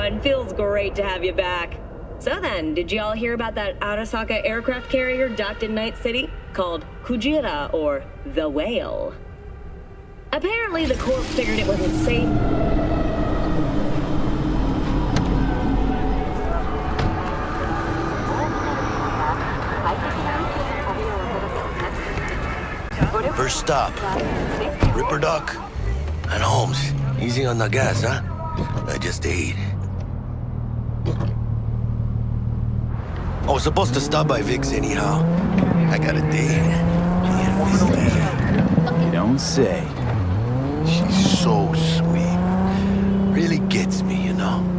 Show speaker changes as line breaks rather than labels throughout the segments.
everyone. Feels great to have you back. So then, did you all hear about that Arasaka aircraft carrier docked in Night City? Called Kujira, or the Whale. Apparently the Corp figured it wasn't safe.
First stop, Ripper Duck and Holmes. Easy on the gas, huh? I just ate. I was supposed to stop by Vic's anyhow. I got a date.
You don't say.
She's so sweet. Really gets me, you know?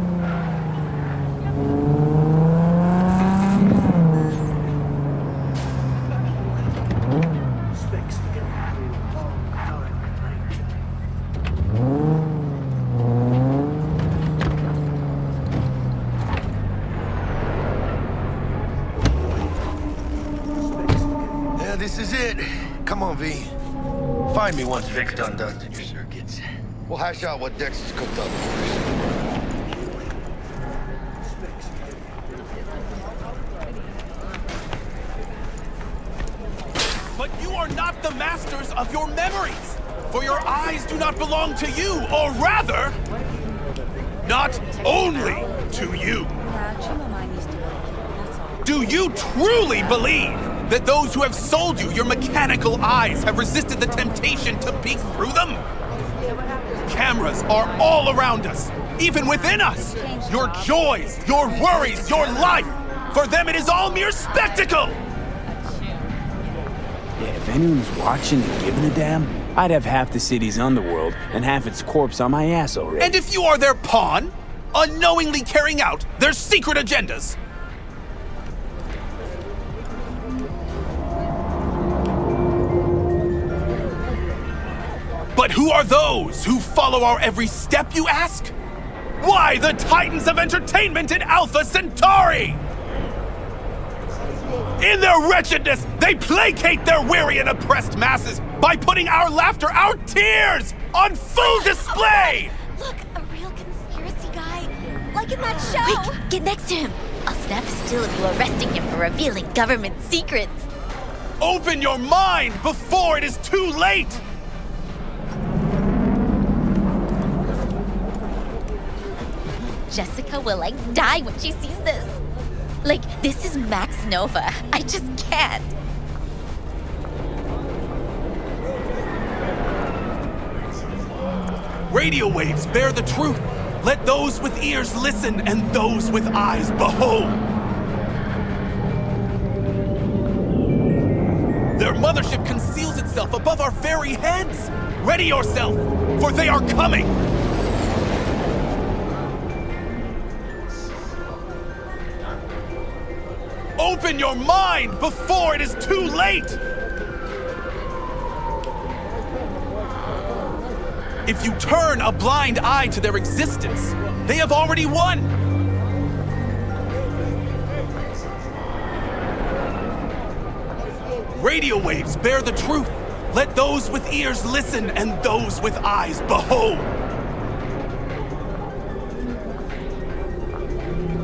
This is it. Come on, V. Find me once Vic's done dusting your circuits. We'll hash out what Dex has cooked up for
us. But you are not the masters of your memories, for your eyes do not belong to you, or rather, not only to you. Do you truly believe that those who have sold you your mechanical eyes have resisted the temptation to peek through them? Cameras are all around us, even within us. Your joys, your worries, your life. For them, it is all mere spectacle.
Yeah, if anyone was watching and giving a damn, I'd have half the city's underworld and half its corpse on my ass already.
And if you are their pawn, unknowingly carrying out their secret agendas, but who are those who follow our every step, you ask? Why, the titans of entertainment in Alpha Centauri! In their wretchedness, they placate their weary and oppressed masses by putting our laughter, our tears, on full display!
Look, a real conspiracy guy. Like in that show!
Quick, get next to him! I'll snap his still of you arresting him for revealing government secrets!
Open your mind before it is too late!
Jessica will, like, die when she sees this. Like, this is Max Nova. I just can't.
Radio waves bear the truth. Let those with ears listen and those with eyes behold. Their mothership conceals itself above our very heads. Ready yourself, for they are coming. Open your mind before it is too late! If you turn a blind eye to their existence, they have already won! Radio waves bear the truth. Let those with ears listen and those with eyes behold.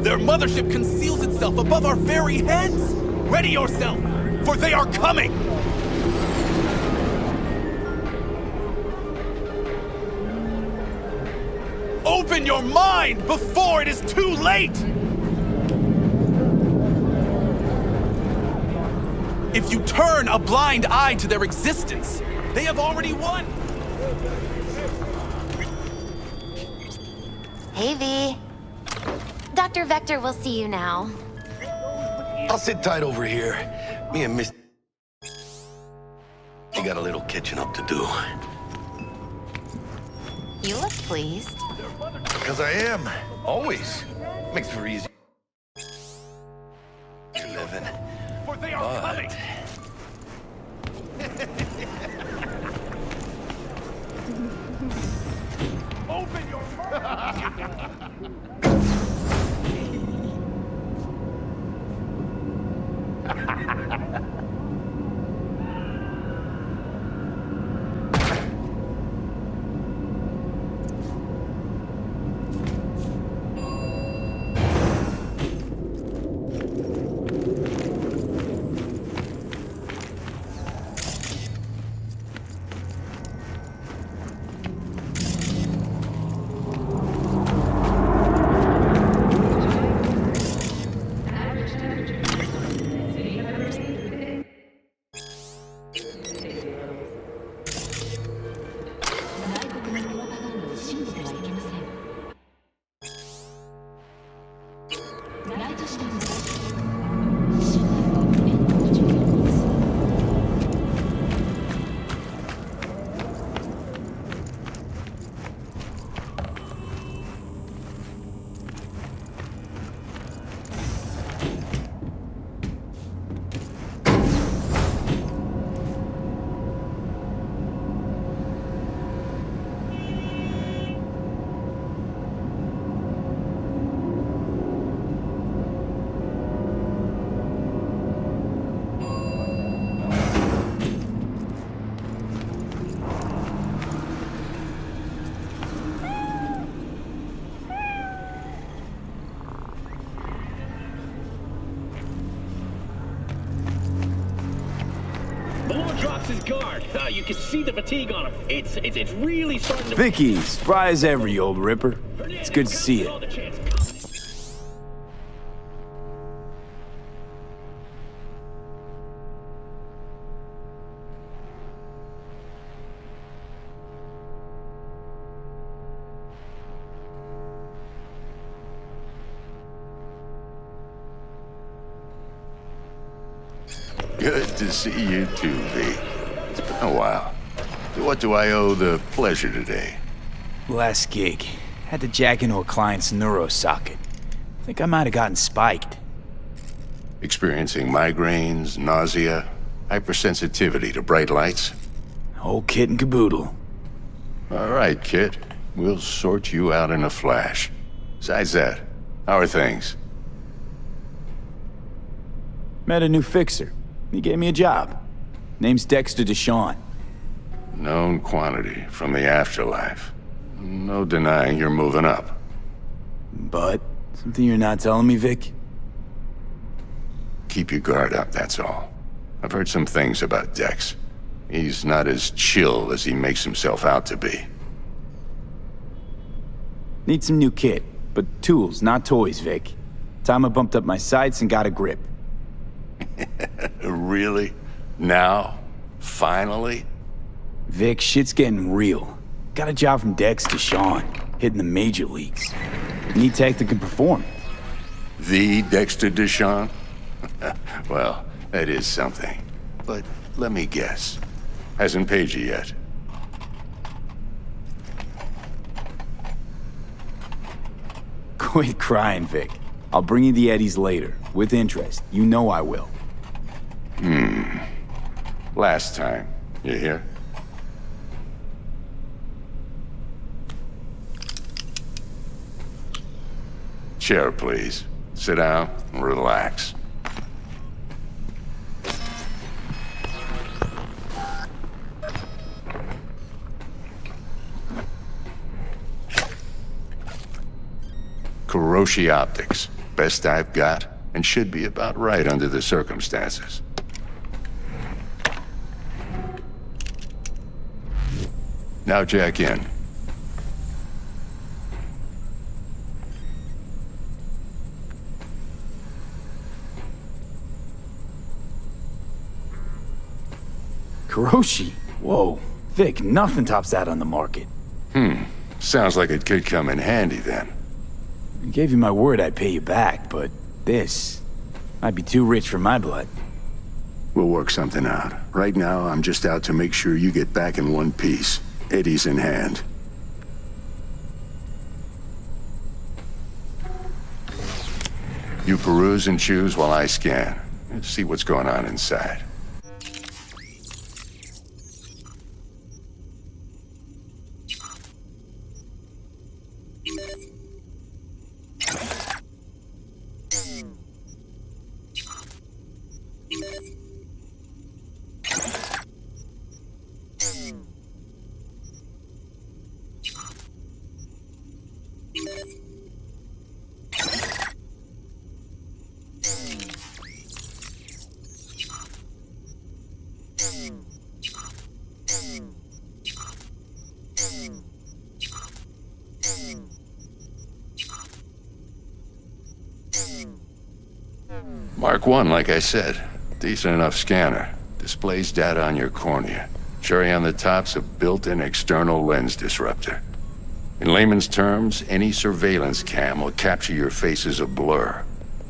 Their mothership conceals itself above our very heads. Ready yourself, for they are coming! Open your mind before it is too late! If you turn a blind eye to their existence, they have already won!
Hey, V. Dr. Vector will see you now.
I'll sit tight over here. Me and Miss... You got a little catching up to do.
You look pleased.
Because I am. Always. Makes for easy. You're living.
For they are coming! Open your
drops his guard. You can see the fatigue on him. It's really starting to...
Vicky, spry as ever, you old ripper. It's good to see you.
Good to see you too, V. It's been a while. To what do I owe the pleasure today?
Last gig. Had to jack into a client's neuro socket. Think I might have gotten spiked.
Experiencing migraines, nausea, hypersensitivity to bright lights?
Whole kit and caboodle.
All right, kid. We'll sort you out in a flash. Besides that, how are things?
Met a new fixer. He gave me a job. Name's Dexter Deshawn.
Known quantity from the afterlife. No denying you're moving up.
But, something you're not telling me, Vic?
Keep your guard up, that's all. I've heard some things about Dex. He's not as chill as he makes himself out to be.
Need some new kit, but tools, not toys, Vic. Time I bumped up my sights and got a grip.
Really? Now? Finally?
Vic, shit's getting real. Got a job from Dex to Sean, hitting the major leagues. Need tech that can perform.
The Dexter Deshawn? Well, that is something. But let me guess. Hasn't paid you yet.
Quit crying, Vic. I'll bring you the eddies later, with interest. You know I will.
Last time. You hear? Chair, please. Sit down and relax. Kuroshi Optics. Best I've got, and should be about right under the circumstances. Now jack in.
Kuroshi? Whoa. Vic, nothing tops that on the market.
Sounds like it could come in handy then.
I gave you my word I'd pay you back, but this might be too rich for my blood.
We'll work something out. Right now, I'm just out to make sure you get back in one piece. Eddie's in hand. You peruse and choose while I scan. Let's see what's going on inside. Mark 1, like I said. Decent enough scanner. Displays data on your cornea. Cherry on the top's a built-in external lens disruptor. In layman's terms, any surveillance cam will capture your face as a blur.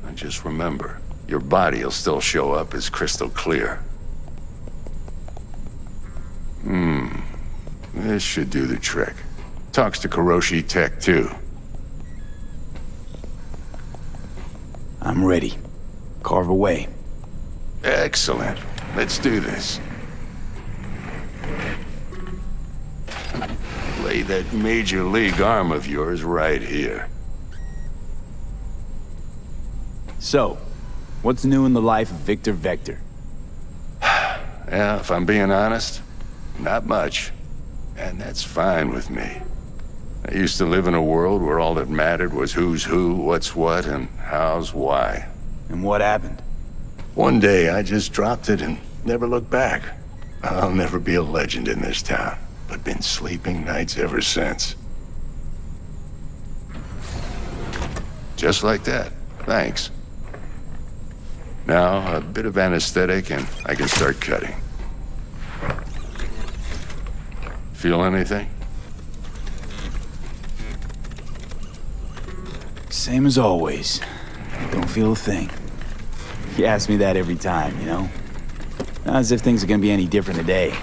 And just remember, your body will still show up as crystal clear. This should do the trick. Talks to Kuroshi Tech, too.
I'm ready. Carve away.
Excellent. Let's do this. Lay that major league arm of yours right here.
So, what's new in the life of Victor Vector?
Yeah, if I'm being honest, not much. And that's fine with me. I used to live in a world where all that mattered was who's who, what's what, and how's why.
And what happened?
One day, I just dropped it and never looked back. I'll never be a legend in this town, but been sleeping nights ever since. Just like that. Thanks. Now, a bit of anesthetic and I can start cutting. Feel anything?
Same as always. Don't feel a thing. You ask me that every time, you know? Not as if things are gonna be any different today.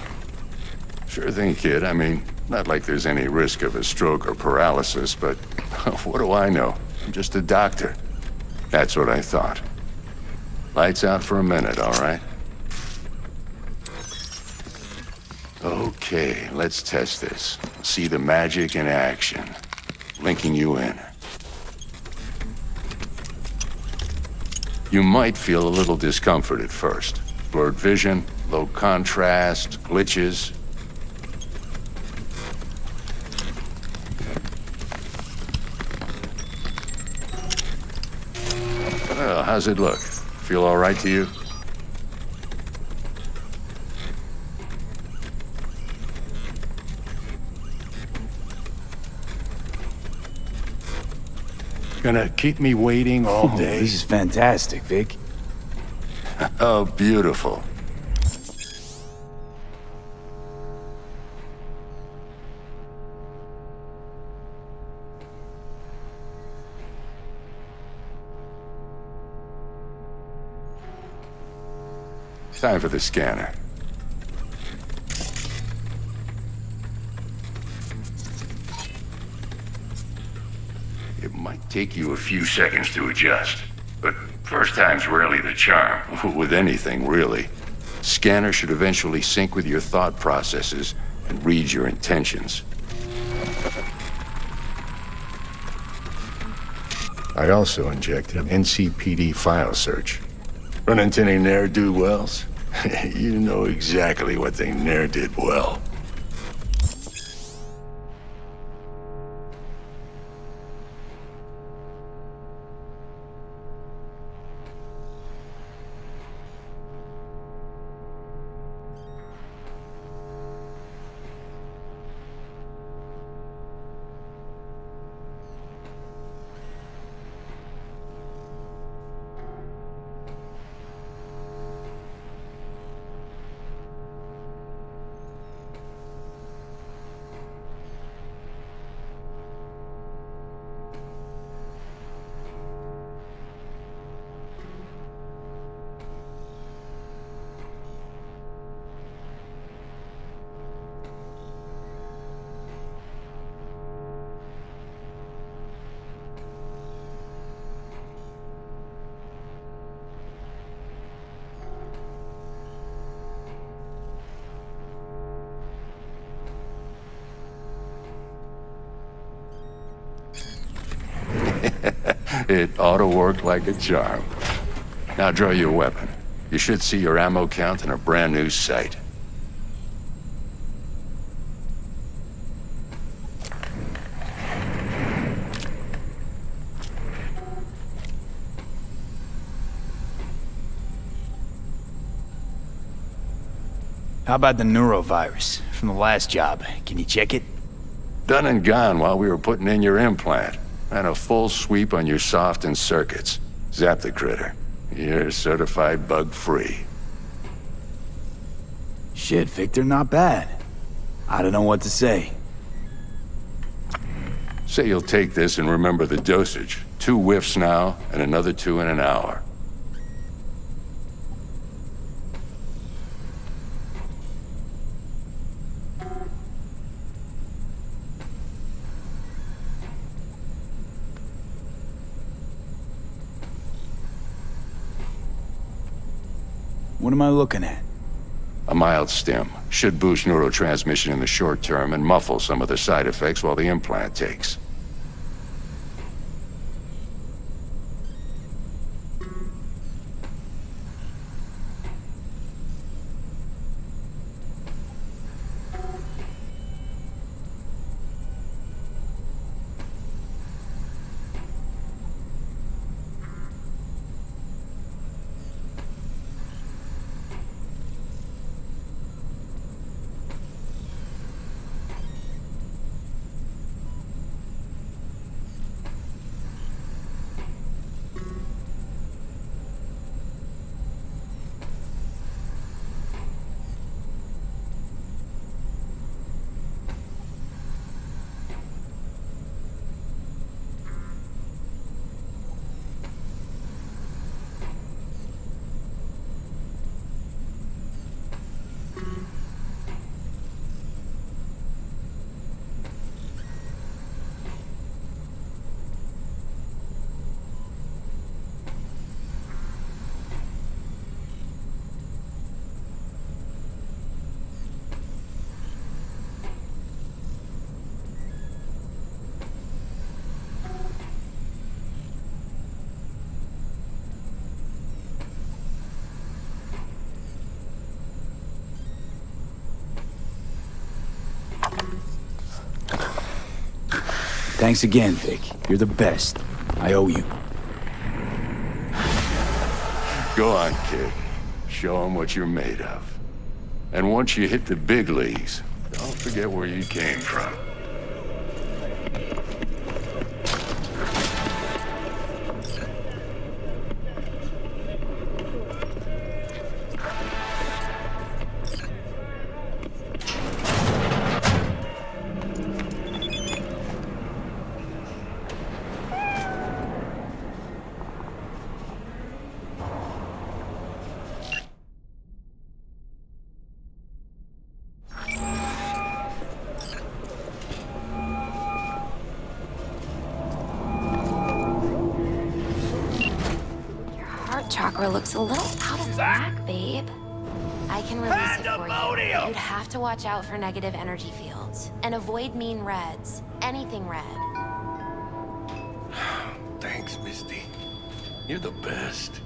Sure thing, kid. I mean, not like there's any risk of a stroke or paralysis, but what do I know? I'm just a doctor. That's what I thought. Lights out for a minute, all right? Okay, let's test this. See the magic in action. Linking you in. You might feel a little discomfort at first. Blurred vision, low contrast, glitches. Well, how's it look? Feel all right to you? Gonna keep me waiting all day?
This is fantastic, Vic.
Oh, beautiful. Time for the scanner. It might take you a few seconds to adjust, but first time's rarely the charm. With anything, really. Scanner should eventually sync with your thought processes and read your intentions. I also injected NCPD file search. Run into any ne'er-do-wells? You know exactly what they ne'er did well. It ought to work like a charm. Now draw your weapon. You should see your ammo count in a brand new sight.
How about the neurovirus from the last job? Can you check it?
Done and gone while we were putting in your implant. And a full sweep on your soft and circuits. Zap the critter. You're certified bug-free.
Shit, Victor, not bad. I don't know what to say.
Say you'll take this and remember the dosage. 2 whiffs now, and another 2 in an hour.
What am I looking at?
A mild stim. Should boost neurotransmission in the short term and muffle some of the side effects while the implant takes.
Thanks again, Vic. You're the best. I owe you.
Go on, kid. Show them what you're made of. And once you hit the big leagues, don't forget where you came from.
Chakra looks a little out of whack, babe. I can release it for you. You'd have to watch out for negative energy fields and avoid mean reds. Anything red.
Thanks, Misty. You're the best.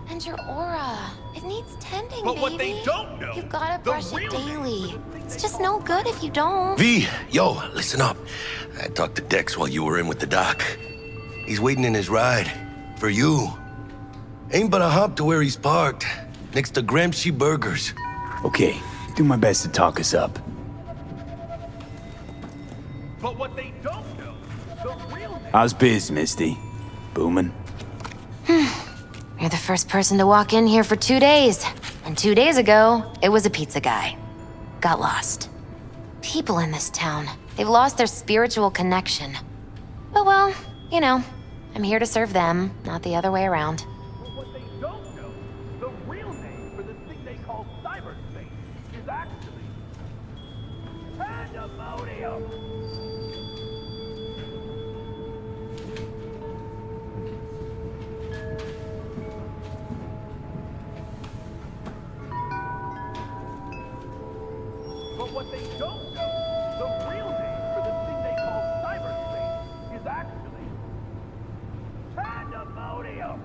And your aura. It needs tending,
But
baby.
what they don't know,
You gotta
the
brush it
real
daily. It's just no good if you don't.
V, yo, listen up. I talked to Dex while you were in with the doc. He's waiting in his ride. For you. Ain't but a hop to where he's parked. Next to Gramsci Burgers.
Okay, do my best to talk us up.
But what they don't know, the real name.
How's biz, Misty? Boomin'?
You're the first person to walk in here for 2 days. And 2 days ago, it was a pizza guy. Got lost. People in this town, they've lost their spiritual connection. But well, you know, I'm here to serve them, not the other way around.
But what they don't know, the real name for this thing they call cyberspace is actually pandemonium. But what they don't know, the real name for this thing they call cyberspace is actually pandemonium.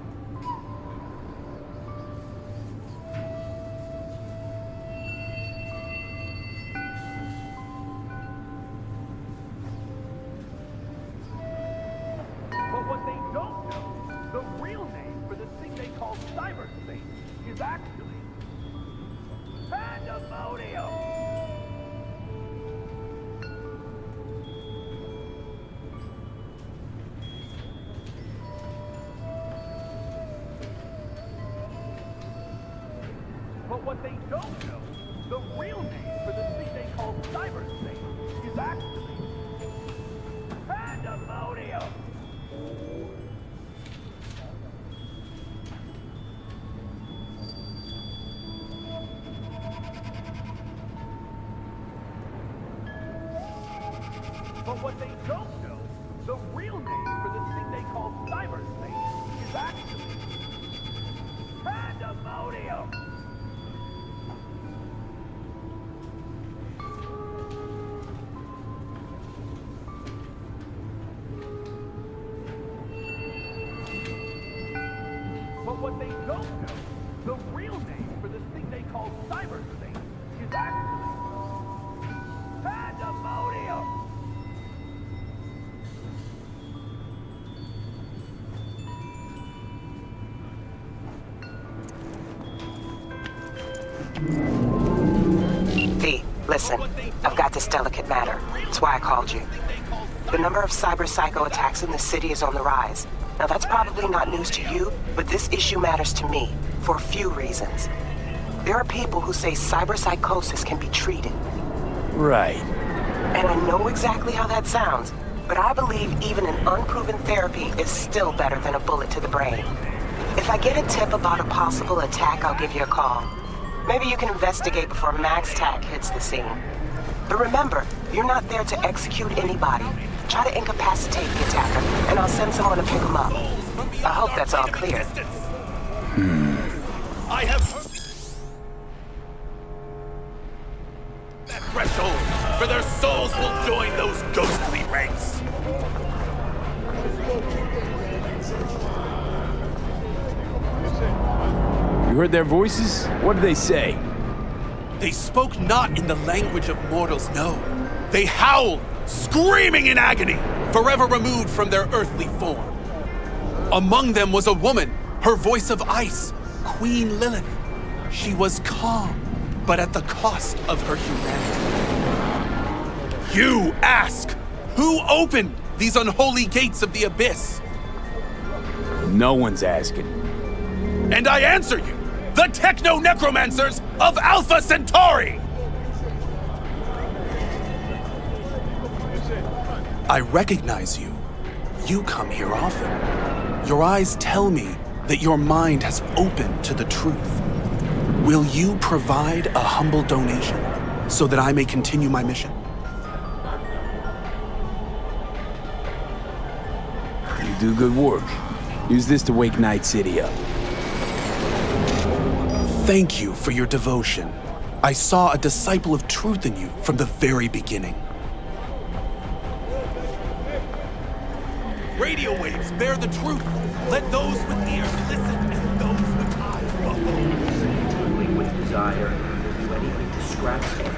But what they don't know, the real name for this thing they call cyberspace is actually pandemonium. But what they don't know, the real name for this thing they call cyberspace is actually pandemonium. But what they don't know, the real name for this thing they call cyberspace is actually pandemonium. But what they don't know, the real name for this thing they call cyberspace is actually pandemonium.
V, listen, I've got this delicate matter. That's why I called you. The number of cyber psycho attacks in the city is on the rise. Now that's probably not news to you, but this issue matters to me for a few reasons. There are people who say cyber psychosis can be treated.
Right.
And I know exactly how that sounds, but I believe even an unproven therapy is still better than a bullet to the brain. If I get a tip about a possible attack, I'll give you a call. Maybe you can investigate before Max Tack hits the scene. But remember, you're not there to execute anybody. Try to incapacitate the attacker, and I'll send someone to pick him up. I hope that's all clear.
I have heard that threshold, for their souls will join those ghostly ranks.
You heard their voices? What did they say?
They spoke not in the language of mortals, no. They howled, screaming in agony, forever removed from their earthly form. Among them was a woman, her voice of ice, Queen Lilith. She was calm, but at the cost of her humanity. You ask, who opened these unholy gates of the abyss?
No one's asking.
And I answer you, the techno-necromancers of Alpha Centauri! I recognize you. You come here often. Your eyes tell me that your mind has opened to the truth. Will you provide a humble donation so that I may continue my mission?
You do good work. Use this to wake Night City up.
Thank you for your devotion. I saw a disciple of truth in you from the very beginning. Radio waves bear the truth. Let those with ears listen and those with eyes behold.
Tingling with desire, will do anything to scratch it.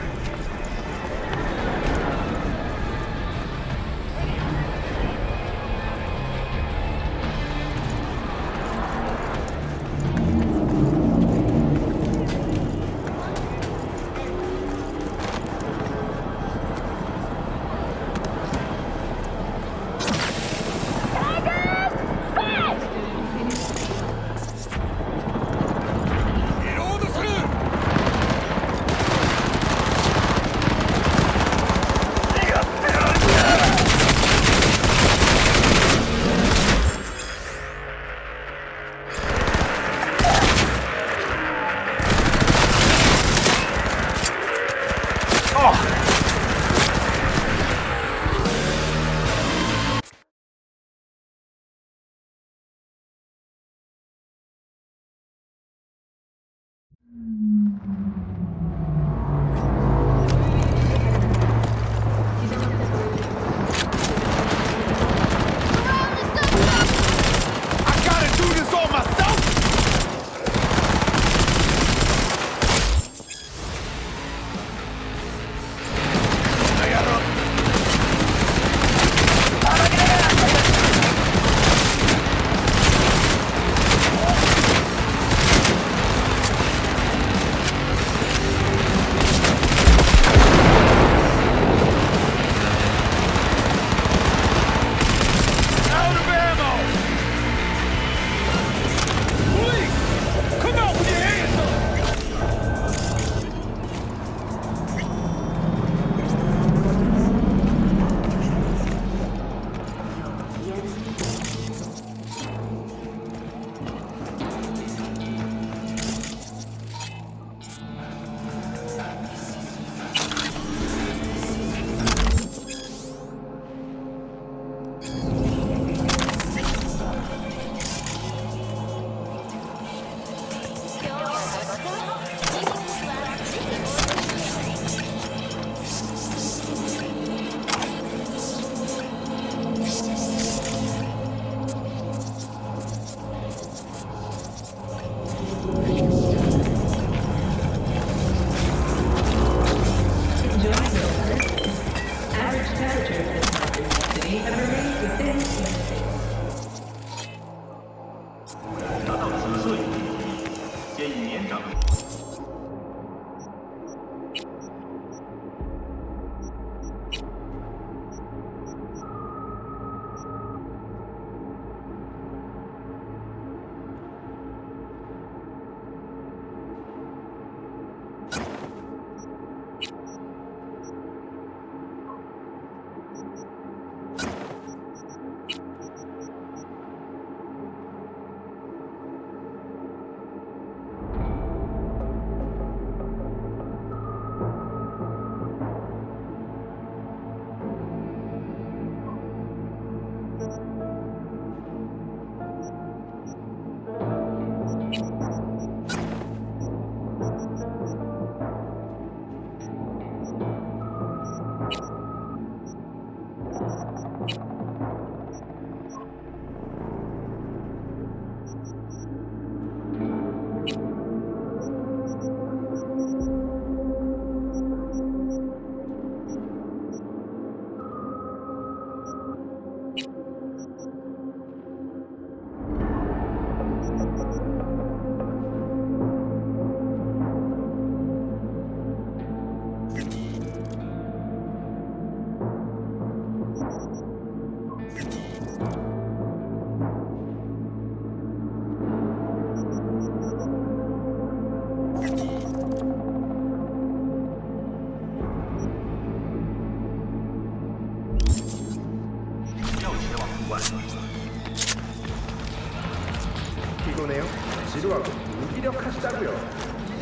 때문에요. 지루하고 무기력하시다고요.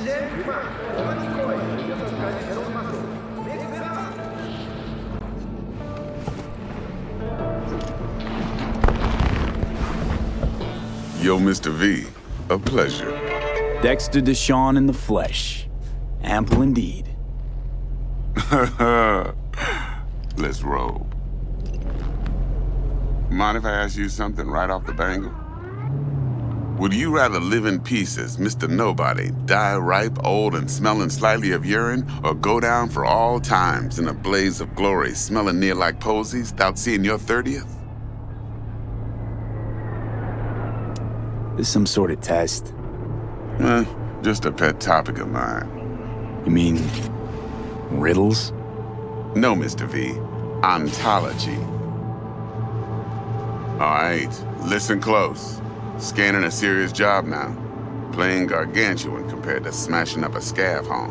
이제 그만. 이거 이 녀석까지 새로운 맛으로.
Yo, Mr. V, a pleasure.
Dexter Deshawn in the flesh. Ample indeed.
Let's roll. Mind if I ask you something right off the bangle? Would you rather live in pieces, Mr. Nobody, die ripe, old, and smelling slightly of urine, or go down for all times in a blaze of glory, smelling near like posies, without seeing your 30th?
This some sort of test?
Just a pet topic of mine.
You mean riddles?
No, Mr. V. Ontology. All right, listen close. Scanning a serious job now. Playing gargantuan compared to smashing up a scav home.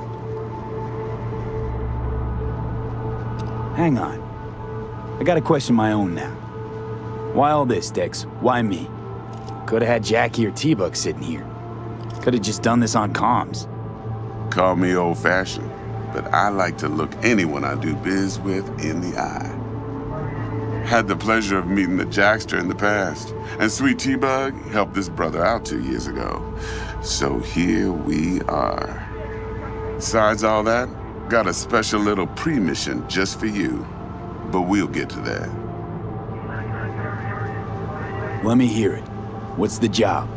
Hang on. I gotta question my own now. Why all this, Dex? Why me? Could've had Jackie or T-Buck sitting here. Could've just done this on comms.
Call me old-fashioned, but I like to look anyone I do biz with in the eye. Had the pleasure of meeting the Jackster in the past, and Sweet T-Bug helped this brother out 2 years ago. So here we are. Besides all that, got a special little pre-mission just for you, but we'll get to that.
Let me hear it. What's the job?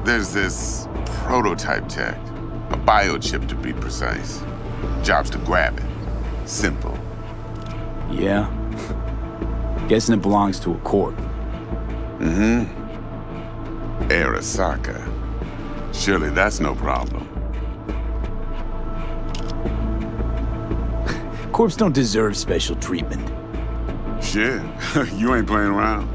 There's this prototype tech, a biochip to be precise. Job's to grab it. Simple.
Yeah? Guessing it belongs to a corp.
Mm-hmm. Arasaka. Surely that's no problem.
Corps don't deserve special treatment.
Shit, you ain't playing around.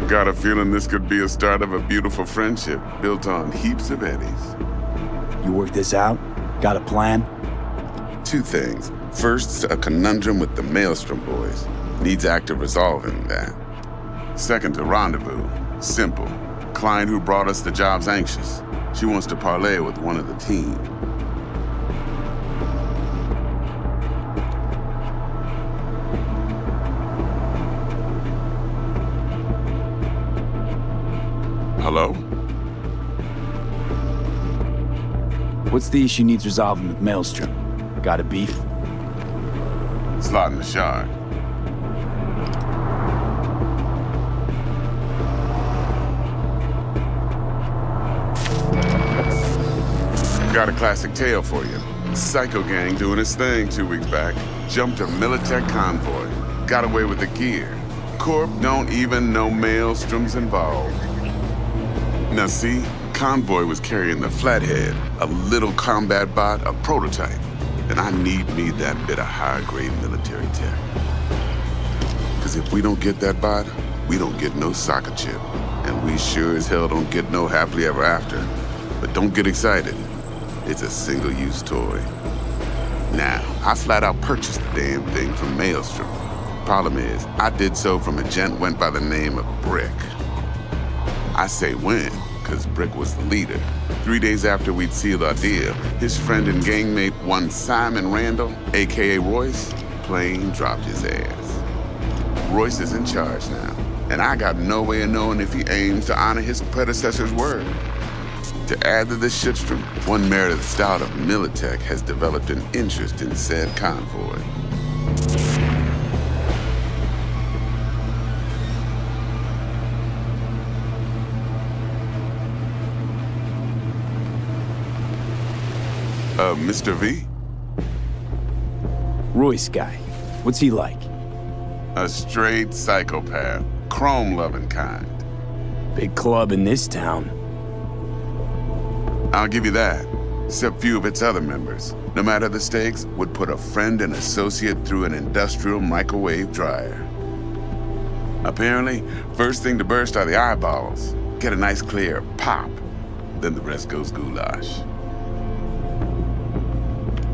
Got a feeling this could be a start of a beautiful friendship built on heaps of eddies.
You work this out? Got a plan?
2 things. First, a conundrum with the Maelstrom boys. Needs active resolving that. Second, a rendezvous. Simple. Client who brought us the job's anxious. She wants to parlay with one of the team. Hello?
What's the issue needs resolving with Maelstrom? Got a beef?
Slot in the shard. Got a classic tale for you. Psycho gang doing its thing 2 weeks back. Jumped a Militech convoy. Got away with the gear. Corp don't even know Maelstrom's involved. Now see, convoy was carrying the Flathead, a little combat bot, a prototype. And I need me that bit of high-grade military tech. Because if we don't get that bot, we don't get no soccer chip. And we sure as hell don't get no happily ever after. But don't get excited. It's a single-use toy. Now, I flat out purchased the damn thing from Maelstrom. Problem is, I did so from a gent went by the name of Brick. I say when, because Brick was the leader. 3 days after we'd sealed our deal, his friend and gangmate, one Simon Randall, a.k.a. Royce, plain dropped his ass. Royce is in charge now, and I got no way of knowing if he aims to honor his predecessor's word. To add to this shitstrom, one Meredith Stout of Militech has developed an interest in said convoy. Mr. V?
Royce guy. What's he like?
A straight psychopath. Chrome-loving kind.
Big club in this town.
I'll give you that. Except few of its other members, no matter the stakes, would put a friend and associate through an industrial microwave dryer. Apparently, first thing to burst are the eyeballs. Get a nice clear pop. Then the rest goes goulash.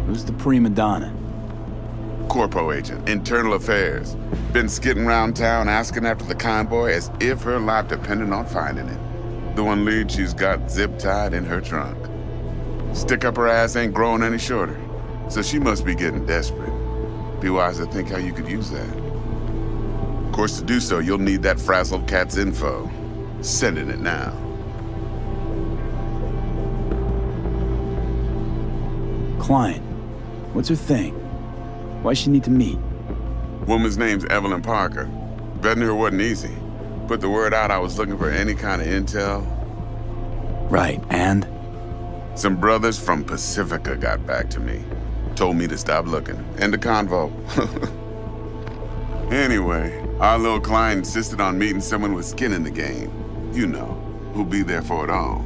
Who's the prima donna?
Corpo agent, internal affairs. Been skidding around town asking after the convoy as if her life depended on finding it. The one lead she's got zip-tied in her trunk. Stick up her ass ain't growing any shorter, so she must be getting desperate. Be wise to think how you could use that. Of course, to do so, you'll need that frazzled cat's info. Sending it now.
Client. What's her thing? Why she need to meet?
Woman's name's Evelyn Parker. Betting her wasn't easy. Put the word out I was looking for any kind of intel.
Right, and?
Some brothers from Pacifica got back to me. Told me to stop looking. End the convo. Anyway, our little client insisted on meeting someone with skin in the game. You know, who'll be there for it all.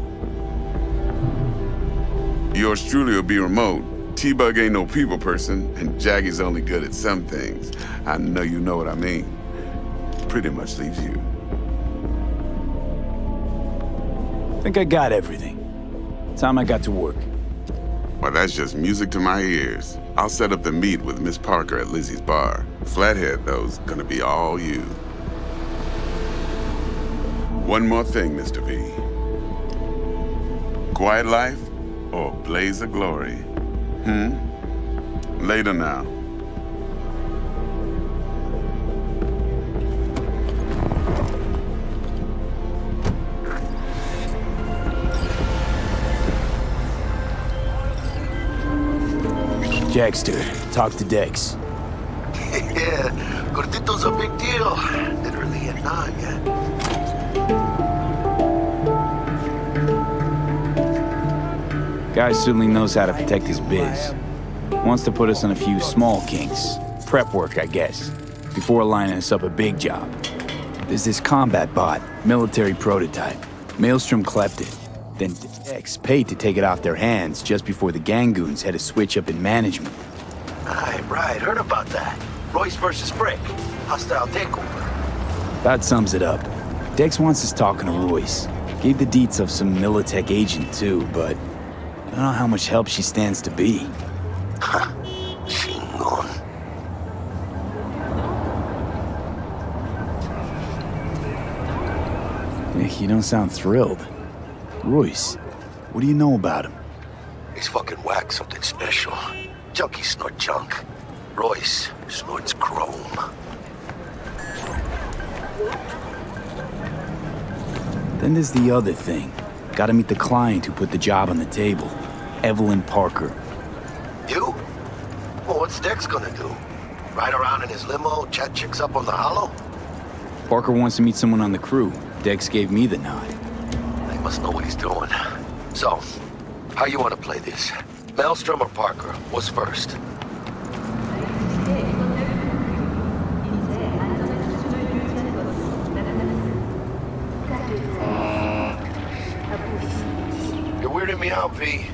Yours truly will be remote. T-Bug ain't no people person, and Jackie's only good at some things. I know you know what I mean. Pretty much leaves you.
Think I got everything. Time I got to work.
Well, that's just music to my ears. I'll set up the meet with Miss Parker at Lizzie's bar. Flathead, though's gonna be all you. One more thing, Mr. V. Quiet life or blaze of glory? Later now.
Jackster, talk to Dex.
Yeah, Gordito's a big deal. Literally and not yet.
Guy certainly knows how to protect his biz. Wants to put us on a few small kinks. Prep work, I guess. Before lining us up a big job. There's this combat bot, military prototype. Maelstrom clept it. Then Dex paid to take it off their hands just before the Gangoons had a switch up in management.
Right, heard about that. Royce versus Frick. Hostile takeover.
That sums it up. Dex wants us talking to Royce. Gave the deets of some Militech agent too, but I don't know how much help she stands to be.
Chingon.
You don't sound thrilled. Royce, what do you know about him?
He's fucking whack something special. Junkies snort junk. Royce snorts chrome.
Then there's the other thing. Gotta meet the client who put the job on the table. Evelyn Parker.
You? Well, what's Dex gonna do? Ride around in his limo, chat chicks up on the hollow?
Parker wants to meet someone on the crew. Dex gave me the nod.
He must know what he's doing. So, how you want to play this? Maelstrom or Parker? What's first? You're weirding me out, V.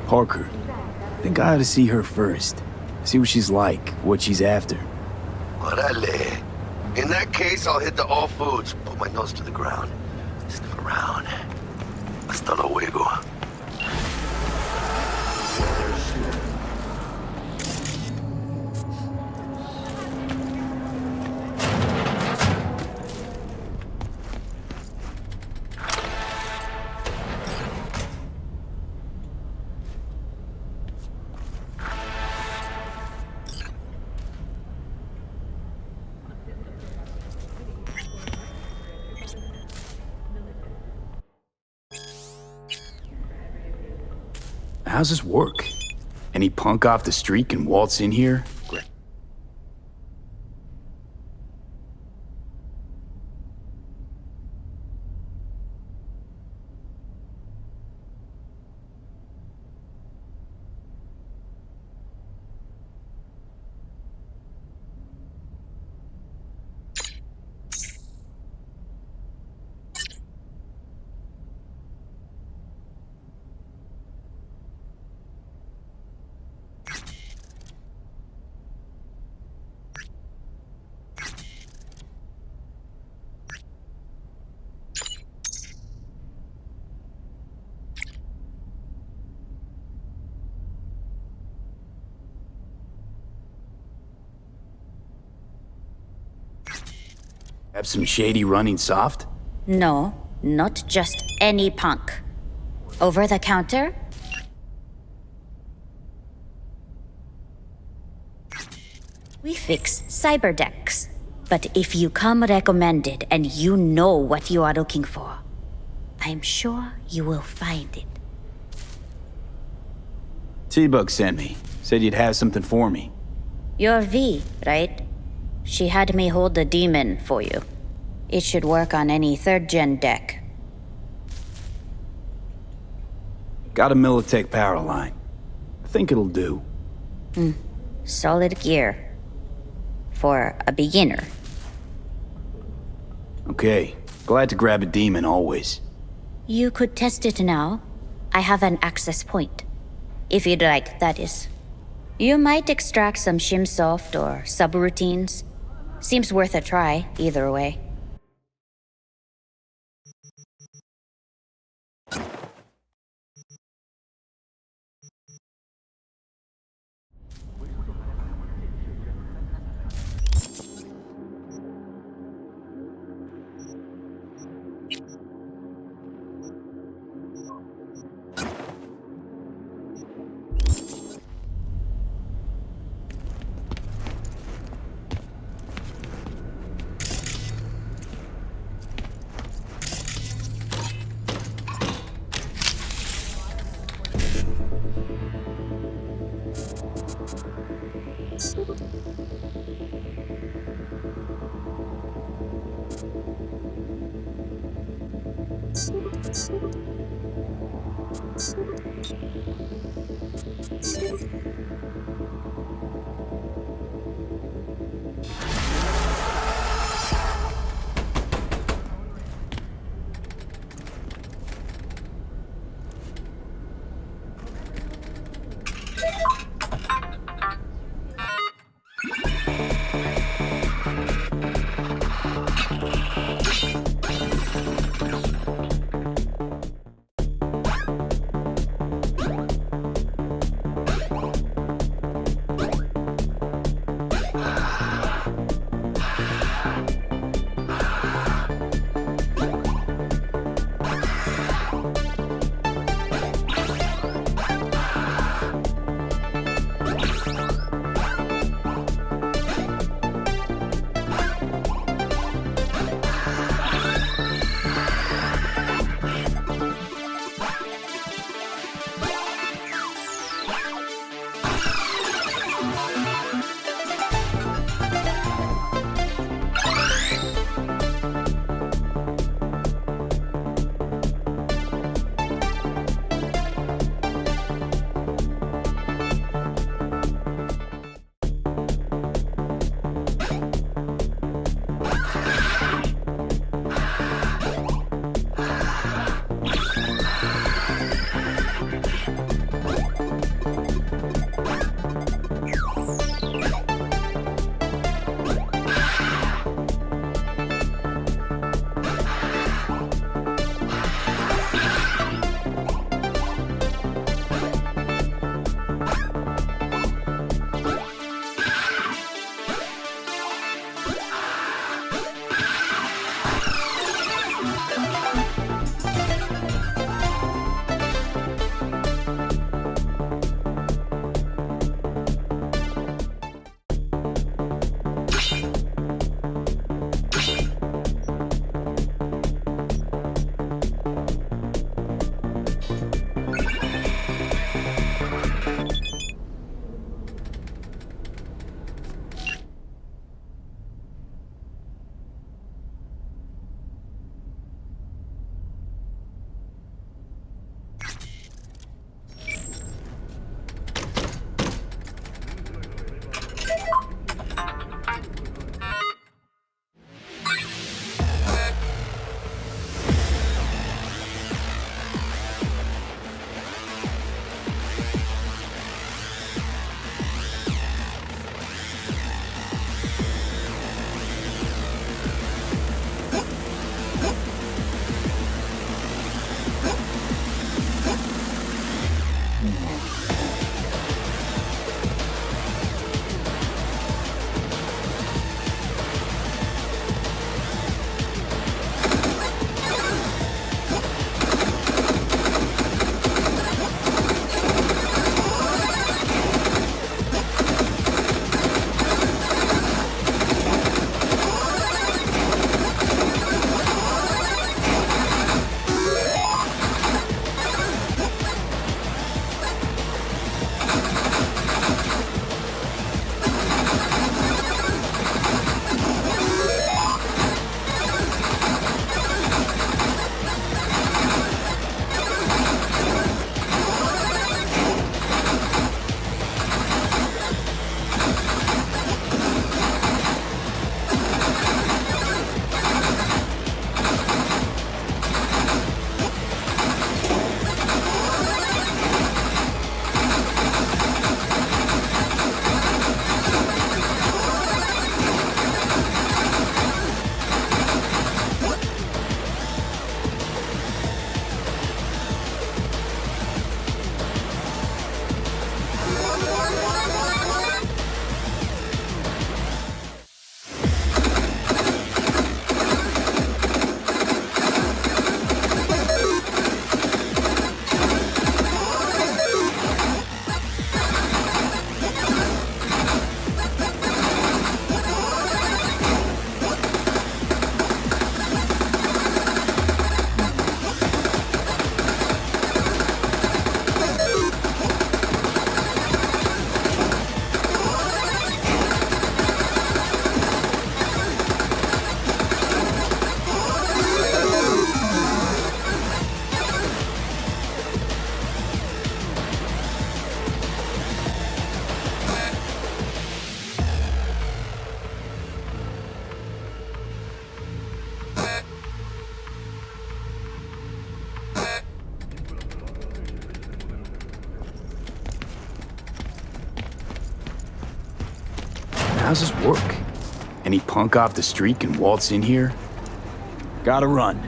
Parker. I think I ought to see her first. See what she's like, what she's after.
Orale. In that case, I'll hit the all foods, put my nose to the ground, sniff around. Hasta luego.
How's this work? Any punk off the street can waltz in here? Have some shady running soft?
No, not just any punk. Over the counter? We fix cyber decks. But if you come recommended and you know what you are looking for, I'm sure you will find it.
T-Bug sent me. Said you'd have something for me.
You're V, right? She had me hold the demon for you. It should work on any 3rd-gen deck.
Got a Militech power line. I think it'll do.
Solid gear. For a beginner.
Okay. Glad to grab a demon always.
You could test it now. I have an access point. If you'd like, that is. You might extract some shimsoft or subroutines. Seems worth a try, either way.
how's this work? Any punk off the street can waltz in here? Gotta run.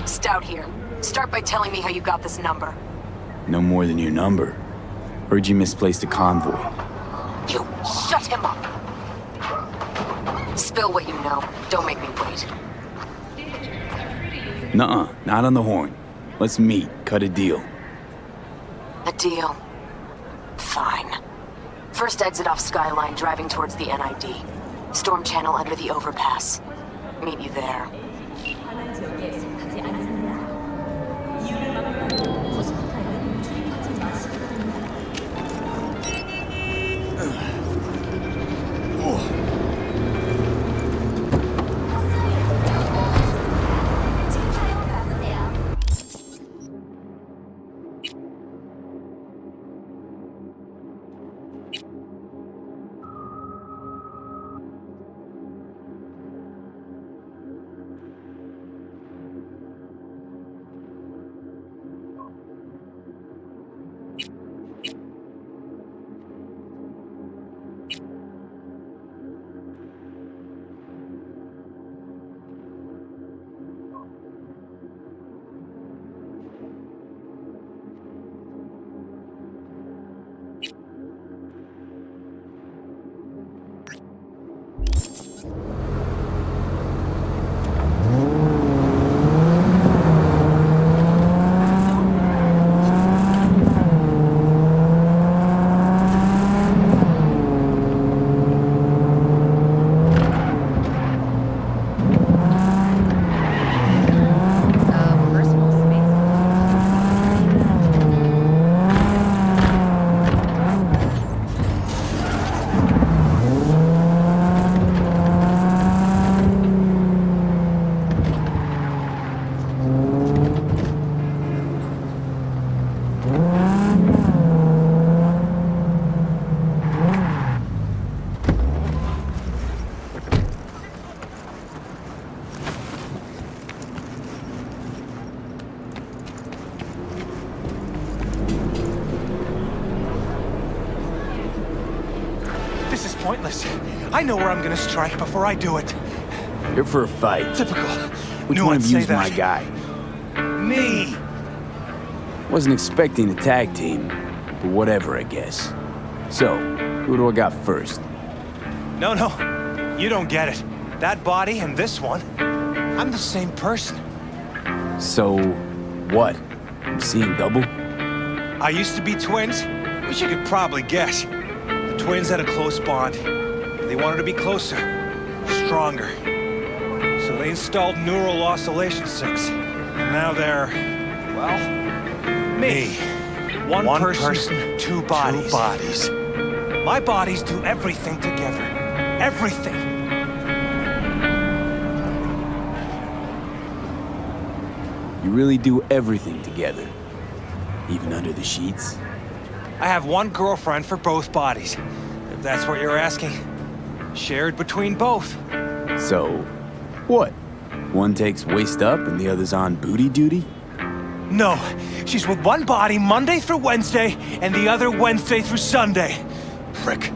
Stout here. Start by telling me how you got this number.
No more than your number. Heard you misplaced a convoy.
You shut him up! Spill what you know. Don't make me wait.
Nuh-uh, not on the horn. Let's meet, cut a deal.
A deal? Fine. First exit off Skyline, driving towards the NID. Storm channel under the overpass. Meet you there.
Pointless. I know where I'm gonna strike before I do it.
Here for a fight.
Typical.
Which one of you's my guy?
Me!
Wasn't expecting a tag team, but whatever, I guess. So, who do I got first?
No, you don't get it. That body and this one, I'm the same person.
So, what? I'm seeing double?
I used to be twins, which you could probably guess. The twins had a close bond. They wanted to be closer, stronger. So they installed neural oscillation sinks. And now they're, well, me. One person, two bodies. My bodies do everything together. Everything.
You really do everything together? Even under the sheets?
I have one girlfriend for both bodies, if that's what you're asking. Shared between both.
So, what? One takes waist up and the other's on booty duty?
No, she's with one body Monday through Wednesday, and the other Wednesday through Sunday. Prick.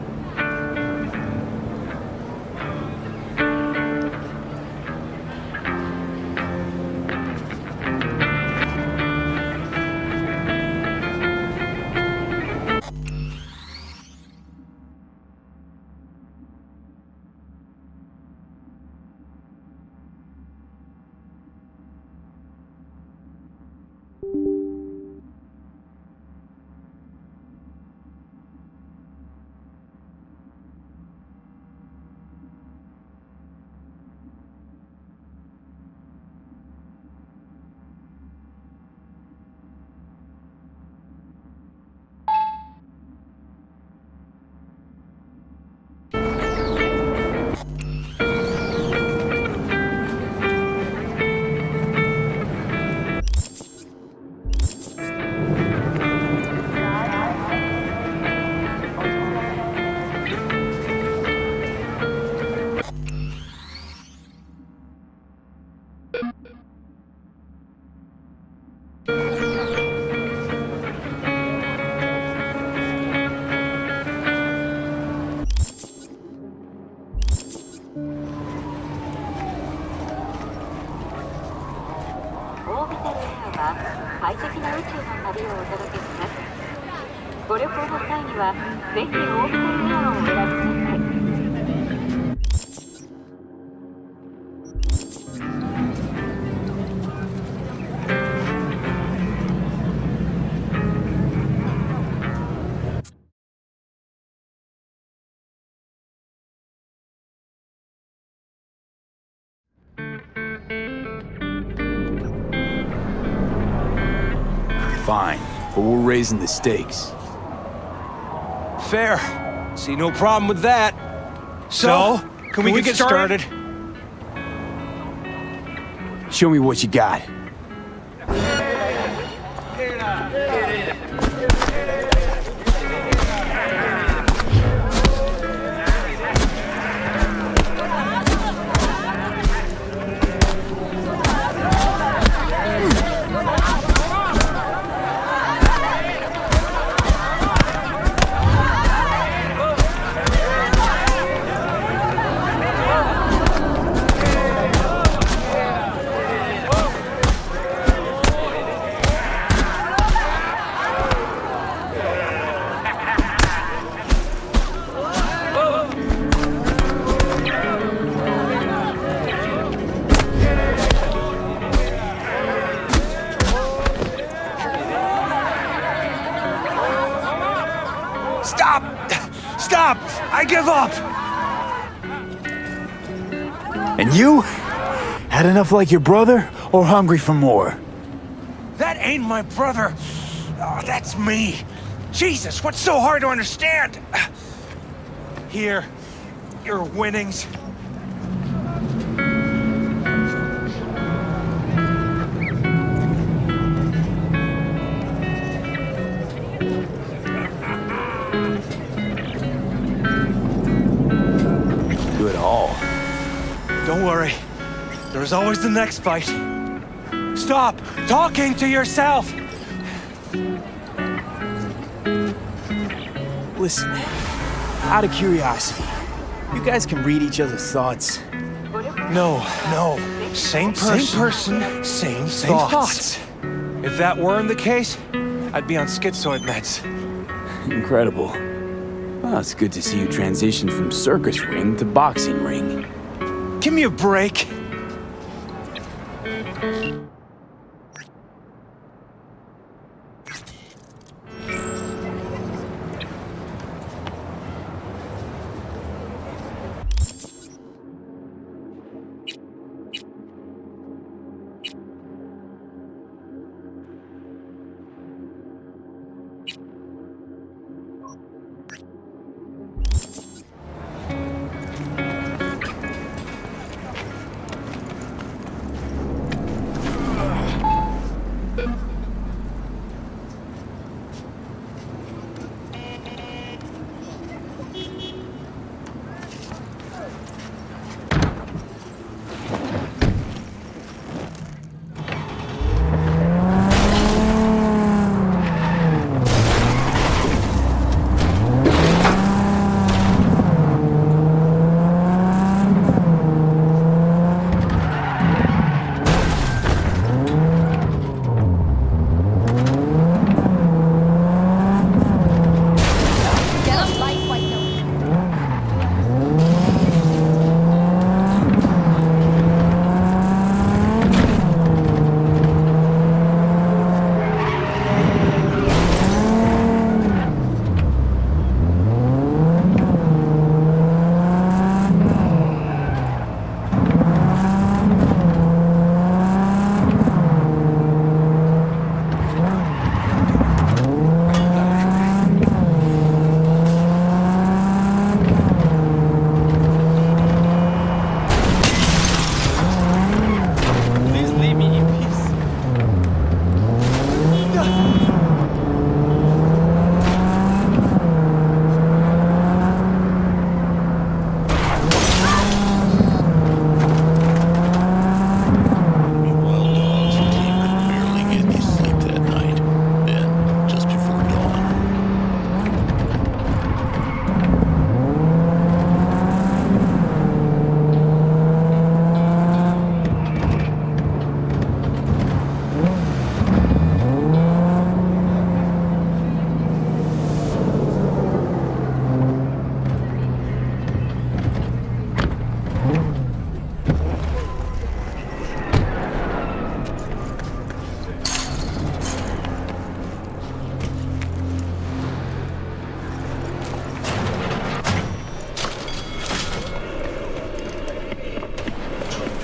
Fine, but we're raising the stakes.
Fair. See no problem with that. So, can we get started?
Show me what you got.
Stop! I give up!
And you? Had enough like your brother, or hungry for more?
That ain't my brother. Oh, that's me. Jesus, what's so hard to understand? Here, your winnings.
Good haul.
Don't worry. There's always the next fight. Stop talking to yourself!
Listen, out of curiosity, you guys can read each other's thoughts.
No. Same person, same thoughts. If that weren't the case, I'd be on schizoid meds.
Incredible. Well, it's good to see you transition from circus ring to boxing ring.
Give me a break.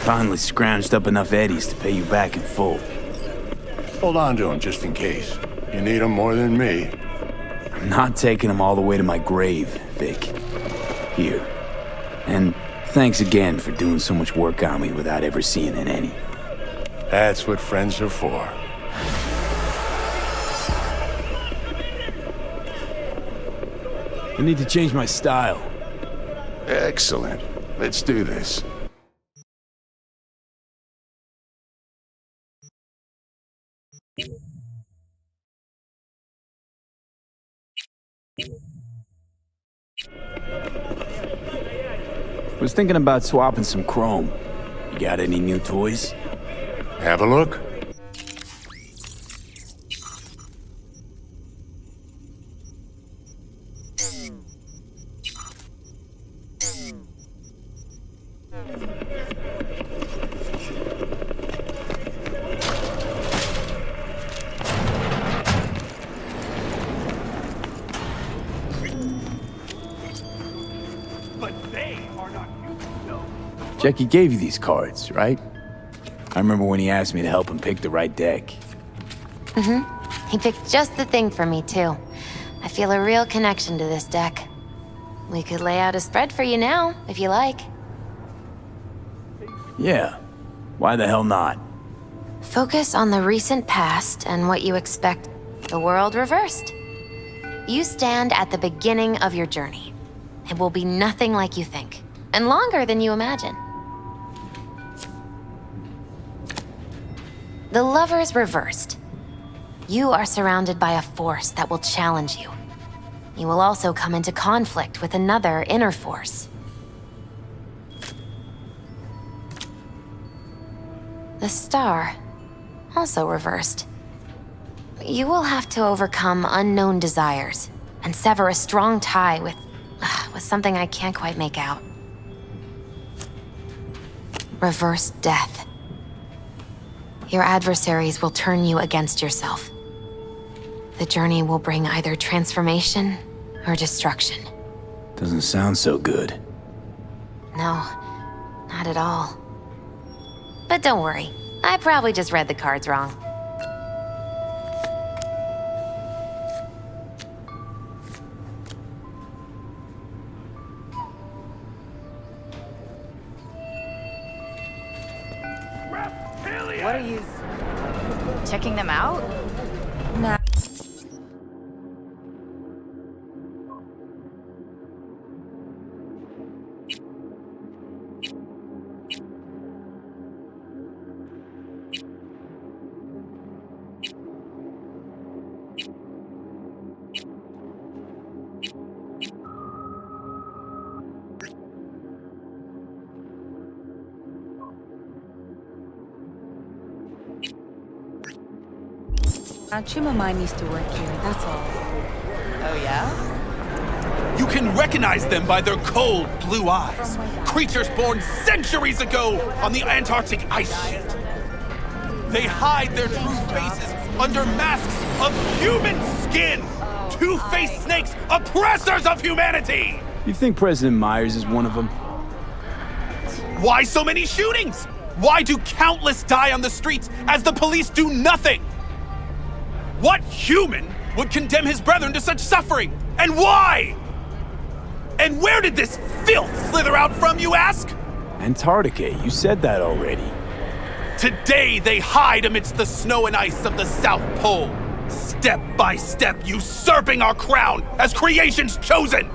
Finally scrounged up enough eddies to pay you back in full.
Hold on to them just in case. You need them more than me.
I'm not taking them all the way to my grave, Vic. Here. And thanks again for doing so much work on me without ever seeing an any.
That's what friends are for.
I need to change my style.
Excellent. Let's do this.
Was thinking about swapping some chrome. You got any new toys?
Have a look.
Jackie gave you these cards, right? I remember when he asked me to help him pick the right deck.
Mm-hmm. He picked just the thing for me, too. I feel a real connection to this deck. We could lay out a spread for you now, if you like.
Yeah. Why the hell not?
Focus on the recent past and what you expect the world reversed. You stand at the beginning of your journey. It will be nothing like you think, and longer than you imagine. The Lovers reversed. You are surrounded by a force that will challenge you. You will also come into conflict with another inner force. The Star, also reversed. You will have to overcome unknown desires and sever a strong tie with something I can't quite make out. Reversed death. Your adversaries will turn you against yourself. The journey will bring either transformation or destruction.
Doesn't sound so good.
No, not at all. But don't worry, I probably just read the cards wrong.
What are you... checking them out? Nah.
Chimamai needs to work here, that's all.
Oh, yeah?
You can recognize them by their cold blue eyes. Creatures born centuries ago on the Antarctic ice sheet. They hide their true faces under masks of human skin. Two-faced snakes, oppressors of humanity!
You think President Myers is one of them?
Why so many shootings? Why do countless die on the streets as the police do nothing? What human would condemn his brethren to such suffering? And why? And where did this filth slither out from, you ask?
Antarctica, you said that already.
Today they hide amidst the snow and ice of the South Pole, step by step usurping our crown as creation's chosen.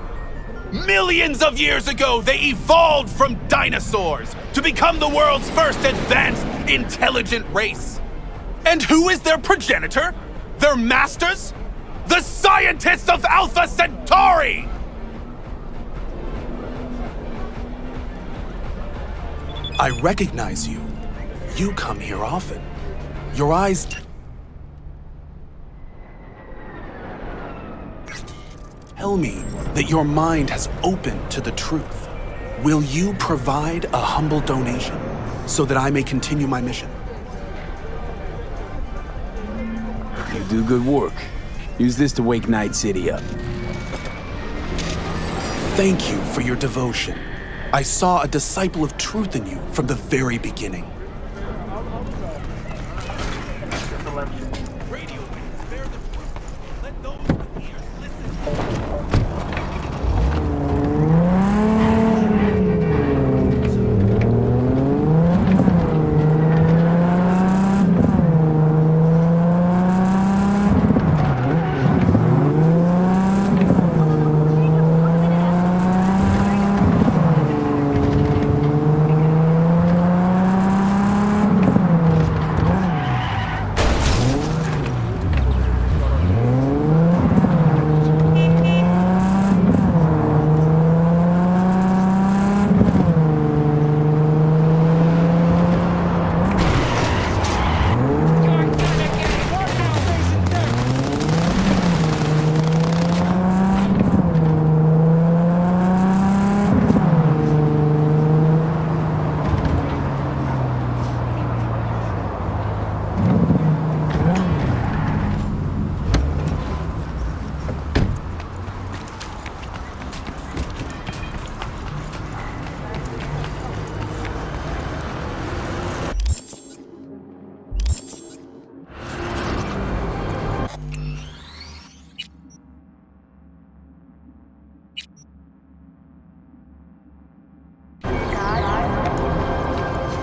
Millions of years ago, they evolved from dinosaurs to become the world's first advanced, intelligent race. And who is their progenitor? Their masters? The scientists of Alpha Centauri! I recognize you. You come here often. Your eyes... tell me that your mind has opened to the truth. Will you provide a humble donation so that I may continue my mission?
You do good work. Use this to wake Night City up.
Thank you for your devotion. I saw a disciple of truth in you from the very beginning.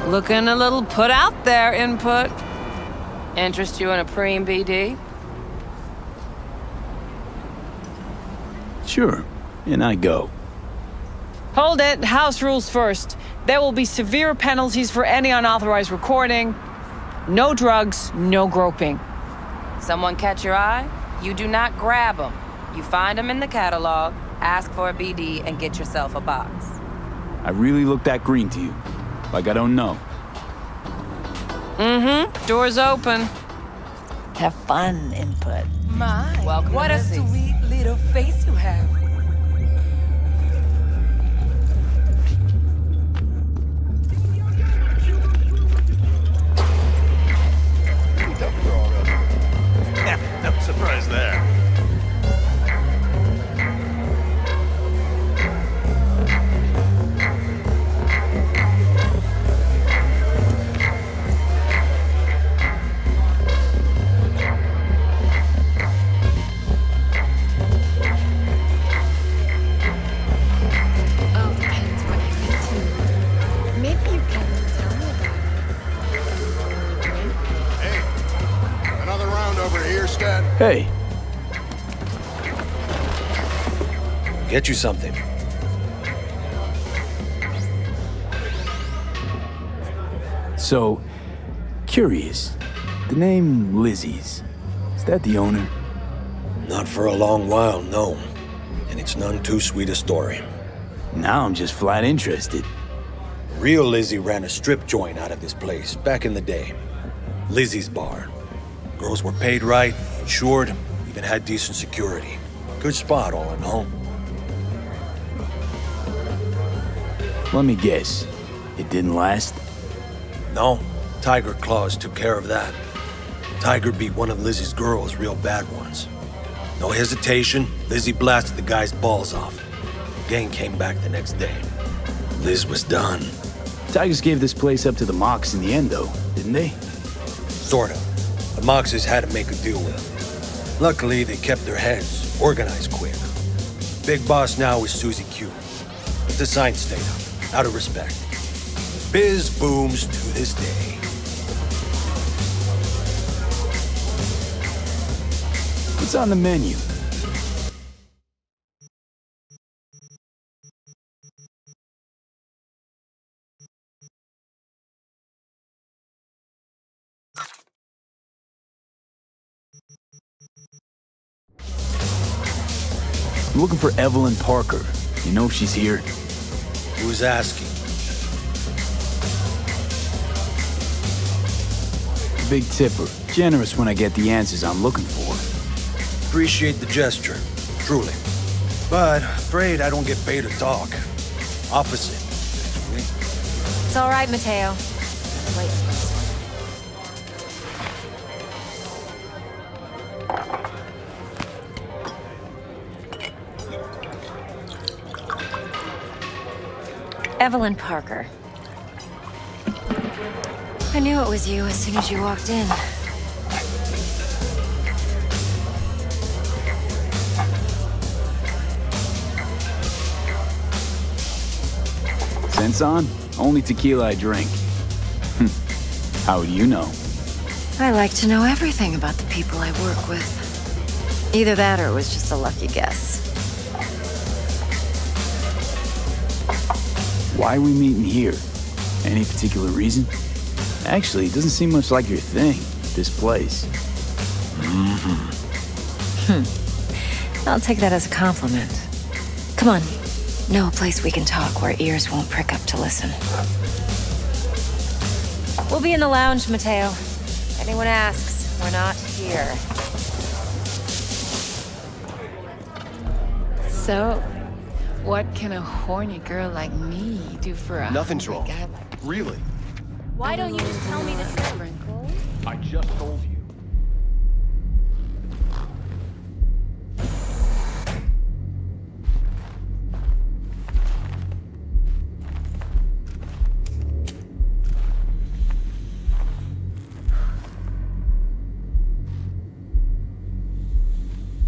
Looking a little put out there, Input. Interest you in a preem BD?
Sure, and I go.
Hold it, house rules first. There will be severe penalties for any unauthorized recording. No drugs, no groping. Someone catch your eye? You do not grab them. You find them in the catalog, ask for a BD, and get yourself a box.
I really look that green to you. Like I don't know.
Mm-hmm. Door's open.
Have fun, Input.
My,
Welcome
what
to
a
Lizzie's.
sweet little face you have.
Yeah, no surprise there.
Oh, depends what you're into. Maybe you can tell me about it.
Another round over here, Stat.
Hey.
Get you something.
So, curious. The name Lizzie's. Is that the owner?
Not for a long while, no. And it's none too sweet a story.
Now I'm just flat interested.
Real Lizzie ran a strip joint out of this place back in the day. Lizzie's Bar. Girls were paid right, insured, even had decent security. Good spot, all in all.
Let me guess. It didn't last?
No, Tiger Claws took care of that. Tiger beat one of Lizzie's girls real bad once. No hesitation, Lizzie blasted the guy's balls off. Gang came back the next day. Liz was done.
Tigers gave this place up to the Mox in the end, though, didn't they?
Sort of. The Moxes had to make a deal with them. Luckily, they kept their heads, organized quick. Big boss now is Susie Q. But the sign stayed up, out of respect. Biz booms to this day.
What's on the menu? I'm looking for Evelyn Parker. You know if she's here?
Who's asking?
Big tipper. Generous when I get the answers I'm looking for.
Appreciate the gesture, truly. But afraid I don't get paid to talk. Opposite, actually.
It's all right, Mateo. Wait. Evelyn Parker. I knew it was you as soon as you walked in.
Sense on? Only tequila I drink. How would you know?
I like to know everything about the people I work with. Either that or it was just a lucky guess.
Why are we meeting here? Any particular reason? Actually, it doesn't seem much like your thing, this place.
I'll take that as a compliment. Come on. Know a place we can talk where ears won't prick up to listen. We'll be in the lounge, Mateo. If anyone asks, we're not here.
So, what can a horny girl like me do for a
Nothing's
hungry
wrong.
guy like
Really.
Why don't you just tell me the truth?
I just told you.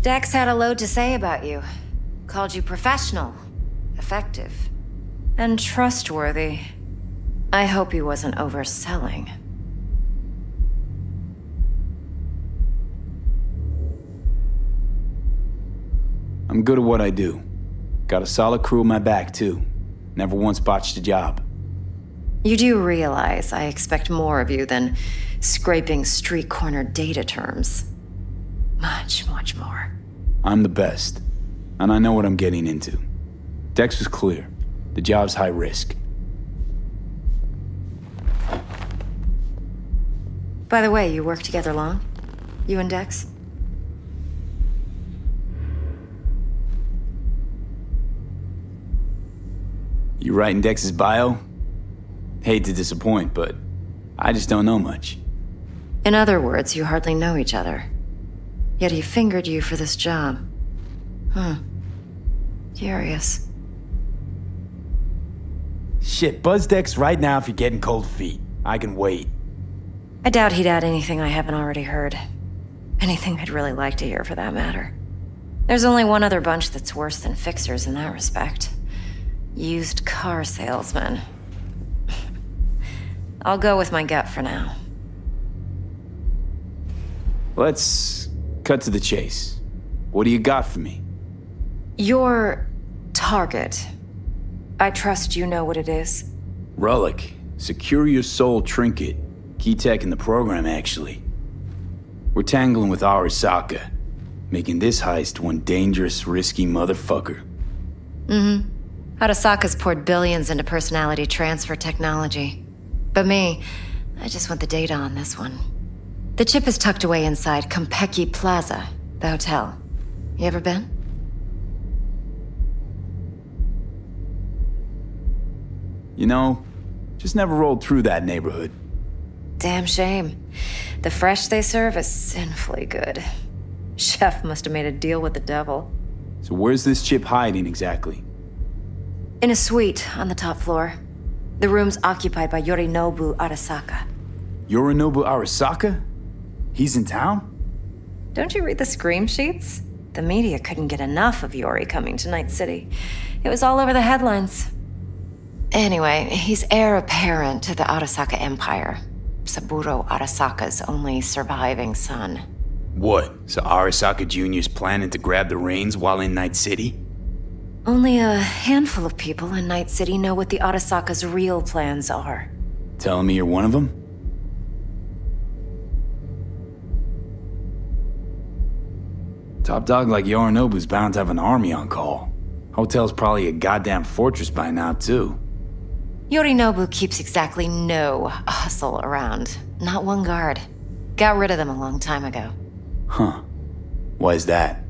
Dex had a load to say about you. Called you professional, effective, and trustworthy. I hope he wasn't overselling.
I'm good at what I do. Got a solid crew at my back, too. Never once botched a job.
You do realize I expect more of you than scraping street corner data terms. Much, much more.
I'm the best, and I know what I'm getting into. Dex was clear. The job's high risk.
By the way, you work together long? You and Dex?
You writing Dex's bio? Hate to disappoint, but I just don't know much.
In other words, you hardly know each other. Yet he fingered you for this job. Curious.
Shit, buzz Dex right now if you're getting cold feet. I can wait.
I doubt he'd add anything I haven't already heard. Anything I'd really like to hear, for that matter. There's only one other bunch that's worse than fixers in that respect. Used car salesmen. I'll go with my gut for now.
Let's cut to the chase. What do you got for me?
Your target. I trust you know what it is.
Relic. Secure your soul trinket. Key tech in the program, actually. We're tangling with Arasaka, making this heist one dangerous, risky motherfucker.
Arasaka's poured billions into personality transfer technology. But me, I just want the data on this one. The chip is tucked away inside Kompeki Plaza, the hotel. You ever been?
You know, just never rolled through that neighborhood.
Damn shame. The fresh they serve is sinfully good. Chef must have made a deal with the devil.
So where's this chip hiding exactly?
In a suite on the top floor. The room's occupied by Yorinobu Arasaka.
Yorinobu Arasaka? He's in town?
Don't you read the scream sheets? The media couldn't get enough of Yori coming to Night City. It was all over the headlines. Anyway, he's heir apparent to the Arasaka Empire. Saburo Arasaka's only surviving son.
What? So Arasaka Jr.'s planning to grab the reins while in Night City?
Only a handful of people in Night City know what the Arasaka's real plans are.
Telling me you're one of them? Top dog like Yorinobu's bound to have an army on call. Hotel's probably a goddamn fortress by now, too.
Yorinobu keeps exactly no hustle around. Not one guard. Got rid of them a long time ago.
Huh. Why is that?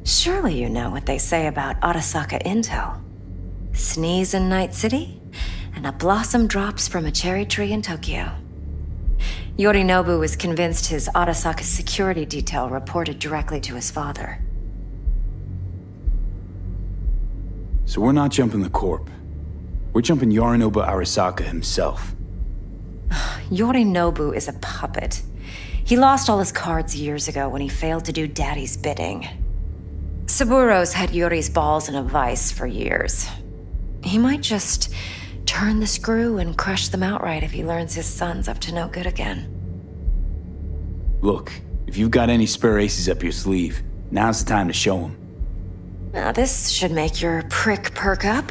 Surely you know what they say about Arasaka intel. Sneeze in Night City, and a blossom drops from a cherry tree in Tokyo. Yorinobu was convinced his Arasaka security detail reported directly to his father.
So we're not jumping the corp. We're jumping Yorinobu Arasaka himself.
Yorinobu is a puppet. He lost all his cards years ago when he failed to do Daddy's bidding. Saburo's had Yuri's balls in a vice for years. He might just turn the screw and crush them outright if he learns his son's up to no good again.
Look, if you've got any spare aces up your sleeve, now's the time to show them.
Now this should make your prick perk up.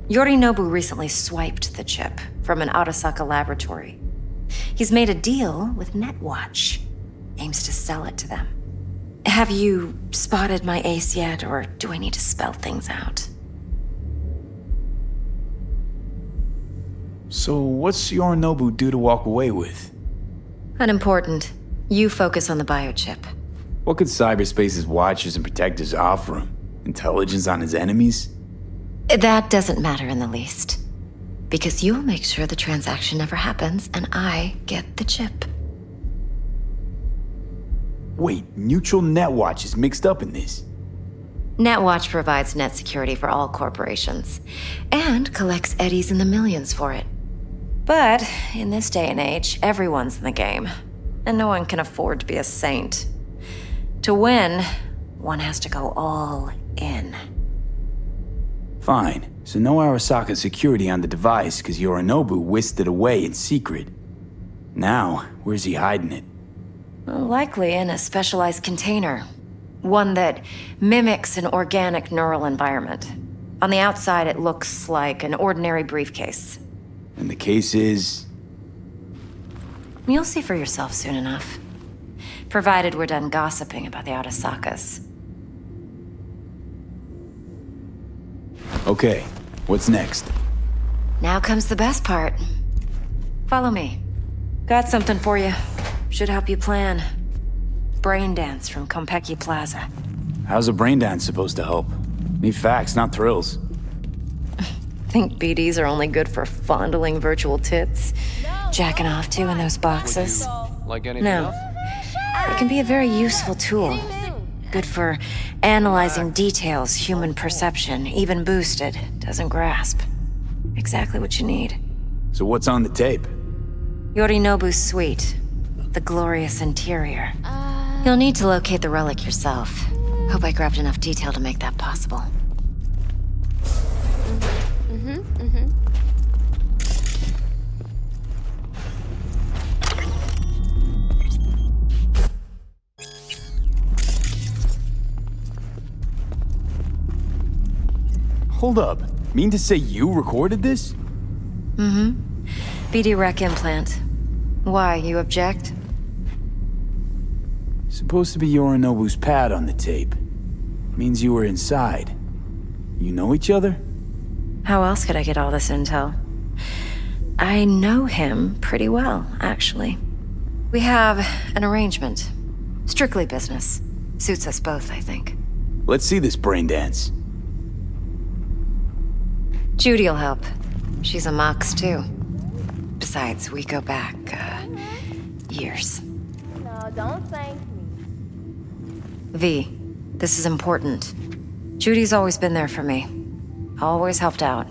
Yorinobu recently swiped the chip from an Arasaka laboratory. He's made a deal with Netwatch. Aims to sell it to them. Have you spotted my ace yet, or do I need to spell things out?
So what's Yorinobu due to walk away with?
Unimportant. You focus on the biochip.
What could cyberspace's watchers and protectors offer him? Intelligence on his enemies?
That doesn't matter in the least. Because you'll make sure the transaction never happens, and I get the chip.
Wait, neutral Netwatch is mixed up in this.
Netwatch provides net security for all corporations, and collects eddies in the millions for it. But in this day and age, everyone's in the game, and no one can afford to be a saint. To win, one has to go all in.
Fine, so no Arasaka security on the device because Yorinobu whisked it away in secret. Now, where's he hiding it?
Likely in a specialized container. One that mimics an organic neural environment. On the outside, it looks like an ordinary briefcase.
And the case is?
You'll see for yourself soon enough. Provided we're done gossiping about the Arasakas.
Okay, what's next?
Now comes the best part. Follow me. Got something for you. Should help you plan. Brain dance from Konpeki Plaza.
How's a brain dance supposed to help? Need facts, not thrills.
Think BDs are only good for fondling virtual tits? Jacking off to in those boxes?
Like anything
No.
else?
It can be a very useful tool. Good for analyzing details human perception, even boosted, doesn't grasp. Exactly what you need.
So what's on the tape?
Yorinobu's suite. The glorious interior. You'll need to locate the relic yourself. Hope I grabbed enough detail to make that possible.
Hold up. Mean to say you recorded this?
BD rec implant. Why, you object?
Supposed to be Yorinobu's pad on the tape. Means you were inside. You know each other?
How else could I get all this intel? I know him pretty well, actually. We have an arrangement. Strictly business. Suits us both, I think.
Let's see this brain dance.
Judy'll help. She's a Mox, too. Besides, we go back, years.
No, don't thank me.
V, this is important. Judy's always been there for me. Always helped out.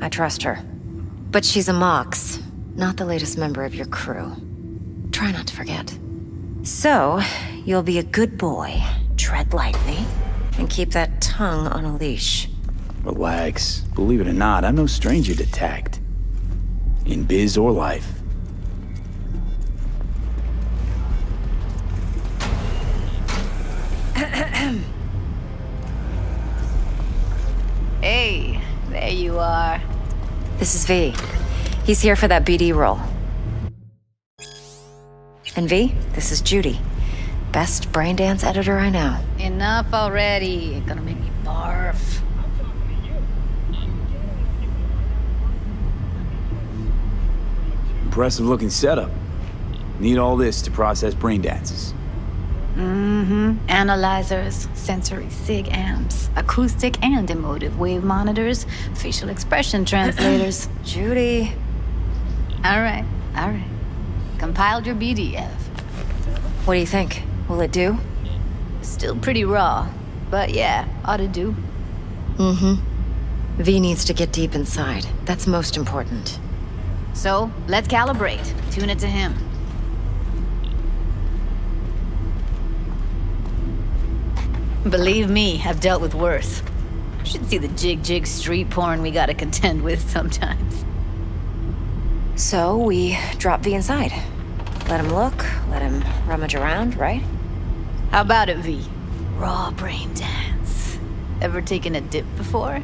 I trust her. But she's a Mox, not the latest member of your crew. Try not to forget. So, you'll be a good boy, tread lightly, and keep that tongue on a leash.
Relax. Believe it or not, I'm no stranger to tact. In biz or life.
Hey, there you are.
This is V. He's here for that BD role. And V, this is Judy. Best brain dance editor I know.
Enough already. You're gonna make me barf.
Impressive looking setup. Need all this to process brain dances.
Analyzers, sensory sig amps, acoustic and emotive wave monitors, facial expression translators.
Judy.
All right. Compiled your BDF.
What do you think? Will it do?
Still pretty raw, but yeah, ought to do.
V needs to get deep inside. That's most important.
So, let's calibrate. Tune it to him. Believe me, I've dealt with worse. Should see the jig street porn we gotta contend with sometimes.
So, we drop V inside. Let him look, let him rummage around, right?
How about it, V? Raw brain dance. Ever taken a dip before?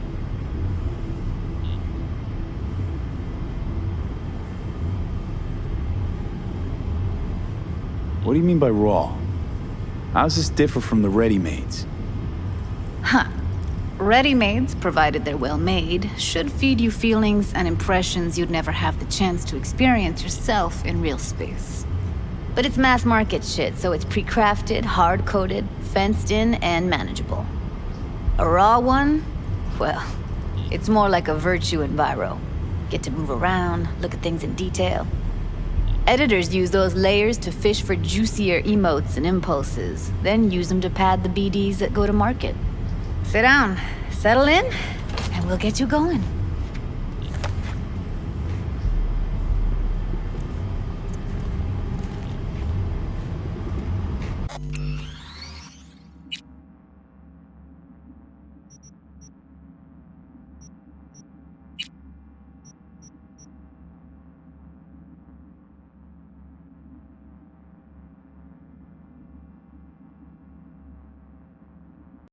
What do you mean by raw? How's this differ from the ready-mades?
Huh. Ready-mades, provided they're well made, should feed you feelings and impressions you'd never have the chance to experience yourself in real space. But it's mass market shit, so it's pre-crafted, hard-coded, fenced in, and manageable. A raw one? Well, it's more like a virtue enviro. Get to move around, look at things in detail. Editors use those layers to fish for juicier emotes and impulses, then use them to pad the BDs that go to market. Sit down, settle in, and we'll get you going.